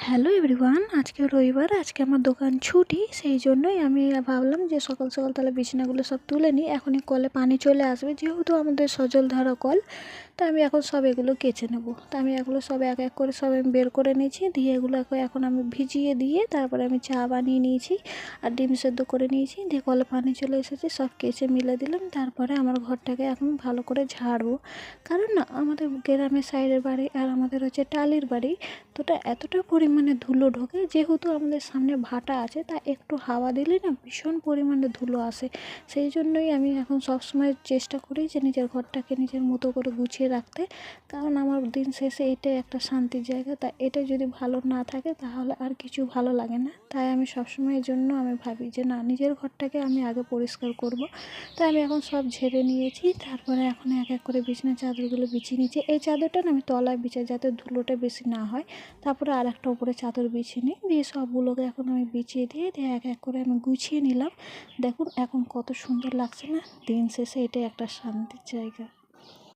Hello everyone, আজকে রবিবার, আজকে আমার দোকান ছুটি। সেই জন্যই আমি ভাবলাম যে সকাল সকাল তাহলে বিছানাগুলো সব তুলে নিই। এখনই কলে পানি চলে আসবে, যেহেতু আমাদের সজল ধারা কল। তো আমি এখন সব এগুলো কেচে নেব। তো আমি এগুলো সব এক এক করে সব আমি বের করে নিয়েছি, দিয়ে এগুলোকে এখন আমি ভিজিয়ে দিয়ে তারপরে আমি চা বানিয়ে নিয়েছি আর ডিম সেদ্ধ করে নিয়েছি। দিয়ে কলে পানি চলে এসেছে, সব কেচে মিলে দিলাম। তারপরে আমার ঘরটাকে এখন ভালো করে ঝাড়বো, কারণ না আমাদের গ্রামের সাইডের বাড়ি আর আমাদের হচ্ছে টালির বাড়ি। তোটা এতটা পরিমাণে ধুলো ঢোকে, যেহেতু আমাদের সামনে ভাটা আছে, তা একটু হাওয়া দিলে না ভীষণ পরিমাণে ধুলো আসে। সেই জন্যই আমি এখন সবসময় চেষ্টা করি যে নিজের ঘরটাকে নিজের মতো করে গুছিয়ে রাখতে, কারণ আমার দিন শেষে এটাই একটা শান্তির জায়গা। তা এটা যদি ভালো না থাকে তাহলে আর কিছু ভালো লাগে না। তাই আমি সবসময়ের জন্য আমি ভাবি যে না, নিজের ঘরটাকে আমি আগে পরিষ্কার করব। তাই আমি এখন সব ঝেড়ে নিয়েছি, তারপরে এখন এক এক করে বিছানার চাদরগুলো বিছিয়ে নিয়েছি। এই চাদরটা না আমি তলায় বিছাই, যাতে ধুলোটা বেশি না হয়। তারপরে আর একটা উপরে চাদর বিছিয়ে নিই, দিয়ে সবগুলোকে এখন আমি বিছিয়ে দিয়ে এক এক করে আমি গুছিয়ে নিলাম। দেখুন এখন কত সুন্দর লাগছে না? দিন শেষে এটাই একটা শান্তির জায়গা।